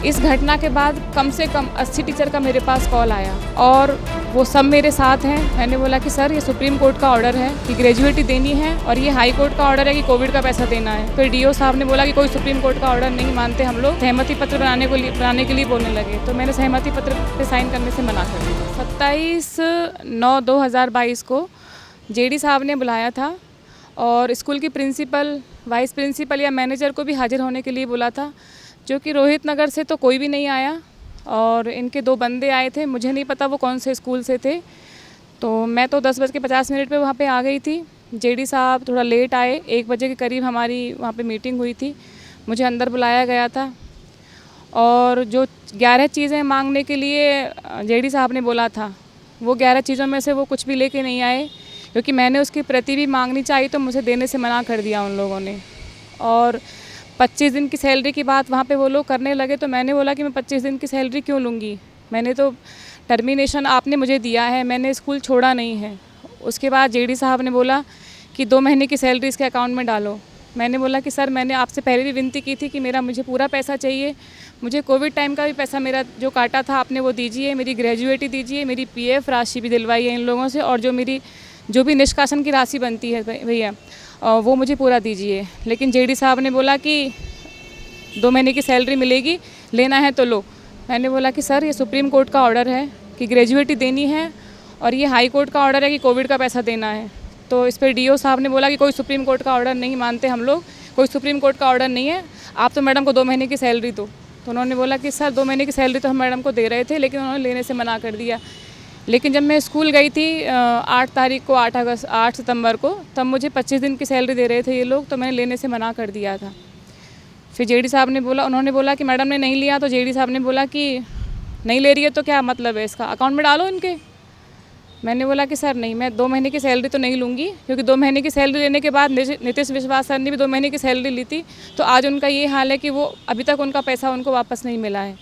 इस घटना के बाद कम से कम 80 टीचर का मेरे पास कॉल आया और वो सब मेरे साथ हैं। मैंने बोला कि सर ये सुप्रीम कोर्ट का ऑर्डर है कि ग्रेजुएटी देनी है और ये हाई कोर्ट का ऑर्डर है कि कोविड का पैसा देना है। फिर डीओ साहब ने बोला कि कोई सुप्रीम कोर्ट का ऑर्डर नहीं मानते हम लोग, सहमति पत्र बनाने के लिए बोलने लगे। तो मैंने सहमति पत्र पे साइन करने से मना कर दिया। 27/9/2022 को जेडी साहब ने बुलाया था और स्कूल की प्रिंसिपल, वाइस प्रिंसिपल या मैनेजर को भी हाजिर होने के लिए बोला था, जो कि रोहित नगर से तो कोई भी नहीं आया और इनके 2 बंदे आए थे। मुझे नहीं पता वो कौन से स्कूल से थे। तो मैं तो 10:50 पे वहाँ पे आ गई थी। जेडी साहब थोड़ा लेट आए, 1 बजे के करीब हमारी वहाँ पे मीटिंग हुई थी। मुझे अंदर बुलाया गया था और जो 11 चीज़ें मांगने के लिए जेडी साहब ने बोला था, वो 11 चीज़ों में से वो कुछ भी लेके नहीं आए, क्योंकि मैंने उसकी प्रति भी मांगनी चाहिए तो मुझे देने से मना कर दिया उन लोगों ने। और 25 दिन की सैलरी की बात वहाँ पे वो लोग करने लगे, तो मैंने बोला कि मैं 25 दिन की सैलरी क्यों लूँगी, मैंने तो टर्मिनेशन आपने मुझे दिया है, मैंने स्कूल छोड़ा नहीं है। उसके बाद जेडी साहब ने बोला कि 2 महीने की सैलरी इसके अकाउंट में डालो। मैंने बोला कि सर मैंने आपसे पहले भी विनती की थी कि मुझे पूरा पैसा चाहिए, मुझे कोविड टाइम का भी पैसा मेरा जो काटा था आपने वो दीजिए, मेरी ग्रेजुएटी दीजिए, मेरी पीएफ राशि भी दिलवाई है इन लोगों से, और जो भी निष्कासन की राशि बनती है भैया वो मुझे पूरा दीजिए। लेकिन जेडी साहब ने बोला कि 2 महीने की सैलरी मिलेगी, लेना है तो लो। मैंने बोला कि सर ये सुप्रीम कोर्ट का ऑर्डर है कि ग्रेजुएटी देनी है और ये हाई कोर्ट का ऑर्डर है कि कोविड का पैसा देना है। तो इस पर डीओ साहब ने बोला कि कोई सुप्रीम कोर्ट का ऑर्डर नहीं मानते हम लोग, कोई सुप्रीम कोर्ट का ऑर्डर नहीं है, आप तो मैडम को 2 महीने की सैलरी दो। तो उन्होंने बोला कि सर 2 महीने की सैलरी तो हम मैडम को दे रहे थे, लेकिन उन्होंने लेने से मना कर दिया। लेकिन जब मैं स्कूल गई थी 8 सितंबर को, तब मुझे 25 दिन की सैलरी दे रहे थे ये लोग, तो मैंने लेने से मना कर दिया था। फिर जेडी साहब ने बोला, उन्होंने बोला कि मैडम ने नहीं लिया, तो जेडी साहब ने बोला कि नहीं ले रही है तो क्या मतलब है इसका, अकाउंट में डालो इनके। मैंने बोला कि सर नहीं, मैं 2 महीने की सैलरी तो नहीं लूँगी, क्योंकि 2 महीने की सैलरी लेने के बाद नीतीश विश्वास सर ने भी 2 महीने की सैलरी ली थी, तो आज उनका ये हाल है कि वो अभी तक उनका पैसा उनको वापस नहीं मिला है।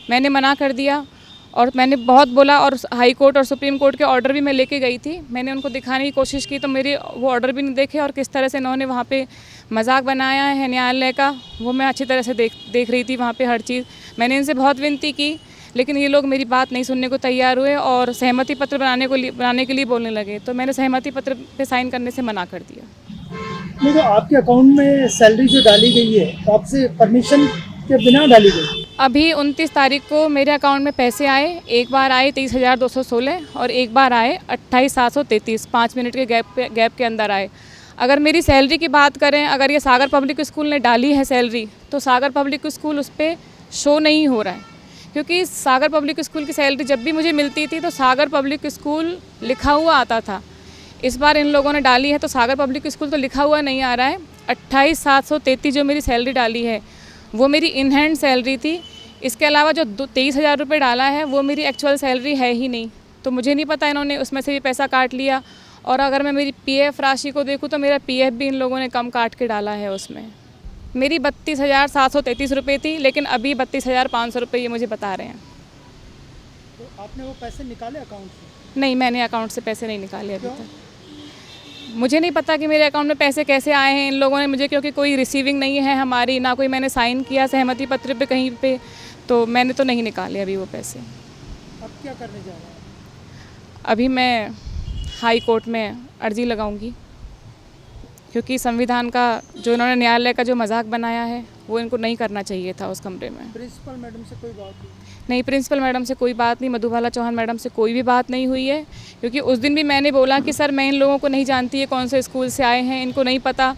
मैंने मना कर दिया और मैंने बहुत बोला, और हाई कोर्ट और सुप्रीम कोर्ट के ऑर्डर भी मैं लेके गई थी, मैंने उनको दिखाने की कोशिश की, तो मेरे वो ऑर्डर भी नहीं देखे, और किस तरह से इन्होंने वहाँ पे मजाक बनाया है न्यायालय का, वो मैं अच्छी तरह से देख रही थी वहाँ पे हर चीज़। मैंने इनसे बहुत विनती की, लेकिन ये लोग मेरी बात नहीं सुनने को तैयार हुए और सहमति पत्र बनाने के लिए बोलने लगे। तो मैंने सहमति पत्र पे साइन करने से मना कर दिया। नहीं, तो आपके अकाउंट में सैलरी जो डाली गई है तो आपसे परमिशन के बिना डाली गई? अभी 29 तारीख को मेरे अकाउंट में पैसे आए, एक बार आए 23,216 और एक बार आए 28,733, 5 मिनट के गैप के अंदर आए। अगर मेरी सैलरी की बात करें, अगर ये सागर पब्लिक स्कूल ने डाली है सैलरी, तो सागर पब्लिक स्कूल उस पर शो नहीं हो रहा है, क्योंकि सागर पब्लिक स्कूल की सैलरी जब भी मुझे मिलती थी तो सागर पब्लिक स्कूल लिखा हुआ आता था। इस बार इन लोगों ने डाली है तो सागर पब्लिक स्कूल तो लिखा हुआ नहीं आ रहा है। 28,733 जो मेरी सैलरी डाली है वो मेरी इन हैंड सैलरी थी। इसके अलावा जो 23,000 रुपये डाला है वो मेरी एक्चुअल सैलरी है ही नहीं, तो मुझे नहीं पता इन्होंने उसमें से भी पैसा काट लिया। और अगर मैं मेरी पीएफ राशि को देखूँ तो मेरा पीएफ भी इन लोगों ने कम काट के डाला है उसमें। मेरी 32,733 रुपये थी, लेकिन अभी 32,500 रुपये ये मुझे बता रहे हैं। तो आपने वो पैसे निकाले अकाउंट से? नहीं, मैंने अकाउंट से पैसे नहीं निकाले अभी तक। मुझे नहीं पता कि मेरे अकाउंट में पैसे कैसे आए हैं इन लोगों ने मुझे, क्योंकि कोई रिसीविंग नहीं है हमारी, ना कोई मैंने साइन किया सहमति पत्र पे कहीं पे, तो मैंने तो नहीं निकाले अभी वो पैसे। अब क्या करने जा रहे हैं? अभी मैं हाई कोर्ट में अर्जी लगाऊंगी, क्योंकि संविधान का जो इन्होंने न्यायालय का जो मजाक बनाया है वो इनको नहीं करना चाहिए था उस कमरे में। प्रिंसिपल मैडम से कोई बात नहीं, प्रिंसिपल मैडम से कोई बात नहीं, मधुबाला चौहान मैडम से कोई भी बात नहीं हुई है, क्योंकि उस दिन भी मैंने बोला कि सर मैं इन लोगों को नहीं जानती है कौन से स्कूल से आए हैं, इनको नहीं पता,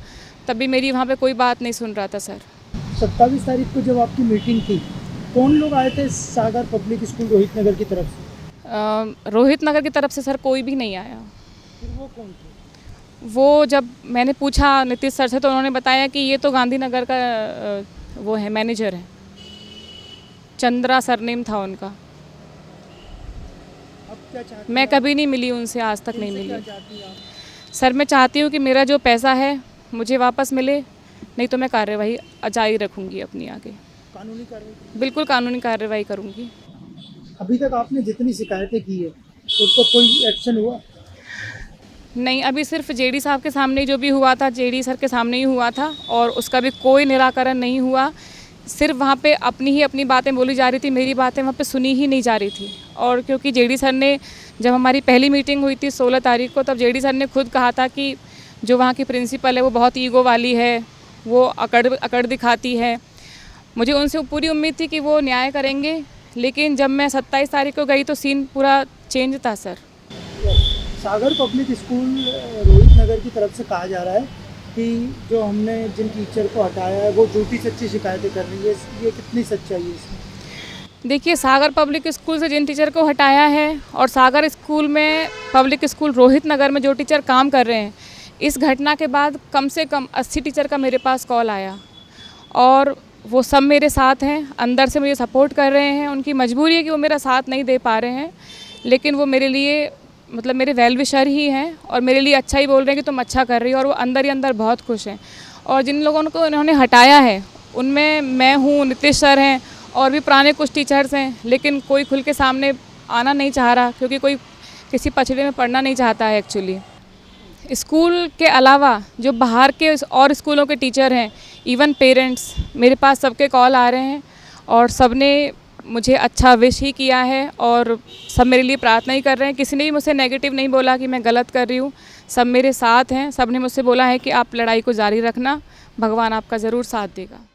तब भी मेरी वहाँ पे कोई बात नहीं सुन रहा था सर। 27 तारीख को जब आपकी मीटिंग थी, कौन लोग आए थे सागर पब्लिक स्कूल रोहित नगर की तरफ से? रोहित नगर की तरफ से सर कोई भी नहीं आया। फिर वो कौन थे? वो जब मैंने पूछा नीतीश सर से तो उन्होंने बताया कि ये तो गांधीनगर का वो है, मैनेजर है, चंद्रा सरनेम था उनका। अब क्या चाहती मैं हैं कभी नहीं मिली उनसे, आज तक आप? नहीं उनसे क्या मिली। चाहती हैं आप? सर मैं चाहती हूँ कि मेरा जो पैसा है मुझे वापस मिले, नहीं तो मैं कार्यवाही जारी रखूँगी अपनी आगे। कानूनी कार्रवाई? बिल्कुल कानूनी कार्रवाई करूँगी। अभी तक आपने जितनी शिकायतें की है उस पर कोई एक्शन हुआ? नहीं, अभी सिर्फ जेडी साहब के सामने जो भी हुआ था, जेडी सर के सामने ही हुआ था, और उसका भी कोई निराकरण नहीं हुआ। सिर्फ वहाँ पे अपनी बातें बोली जा रही थी, मेरी बातें वहाँ पे सुनी ही नहीं जा रही थी। और क्योंकि जेडी सर ने, जब हमारी पहली मीटिंग हुई थी 16 तारीख को, तब जेडी सर ने खुद कहा था कि जो वहाँ की प्रिंसिपल है वो बहुत ईगो वाली है, वो अकड़ दिखाती है। मुझे उनसे पूरी उम्मीद थी कि वो न्याय करेंगे, लेकिन जब मैं 27 तारीख को गई तो सीन पूरा चेंज था सर। सागर पब्लिक स्कूल रोहित नगर की तरफ से कहा जा रहा है कि जो हमने जिन टीचर को हटाया है वो झूठी सच्ची शिकायतें कर रही है, ये कितनी सच्चाई है इसमें? देखिए, सागर पब्लिक स्कूल से जिन टीचर को हटाया है और सागर स्कूल में, पब्लिक स्कूल रोहित नगर में जो टीचर काम कर रहे हैं, इस घटना के बाद कम से कम 80 टीचर का मेरे पास कॉल आया और वो सब मेरे साथ हैं, अंदर से मुझे सपोर्ट कर रहे हैं। उनकी मजबूरी है कि वो मेरा साथ नहीं दे पा रहे हैं, लेकिन वो मेरे लिए, मतलब मेरे वेल विशर ही हैं और मेरे लिए अच्छा ही बोल रहे हैं कि तुम अच्छा कर रही हो, और वो अंदर ही अंदर बहुत खुश हैं। और जिन लोगों को इन्होंने हटाया है उनमें मैं हूँ, नीतीश सर हैं और भी पुराने कुछ टीचर्स हैं, लेकिन कोई खुल के सामने आना नहीं चाह रहा, क्योंकि कोई किसी पछड़े में पढ़ना नहीं चाहता है एक्चुअली। स्कूल के अलावा जो बाहर के और स्कूलों के टीचर हैं, इवन पेरेंट्स, मेरे पास सबके कॉल आ रहे हैं और सब ने मुझे अच्छा विश ही किया है और सब मेरे लिए प्रार्थना ही कर रहे हैं। किसी ने भी मुझसे नेगेटिव नहीं बोला कि मैं गलत कर रही हूँ, सब मेरे साथ हैं। सब ने मुझसे बोला है कि आप लड़ाई को जारी रखना, भगवान आपका ज़रूर साथ देगा।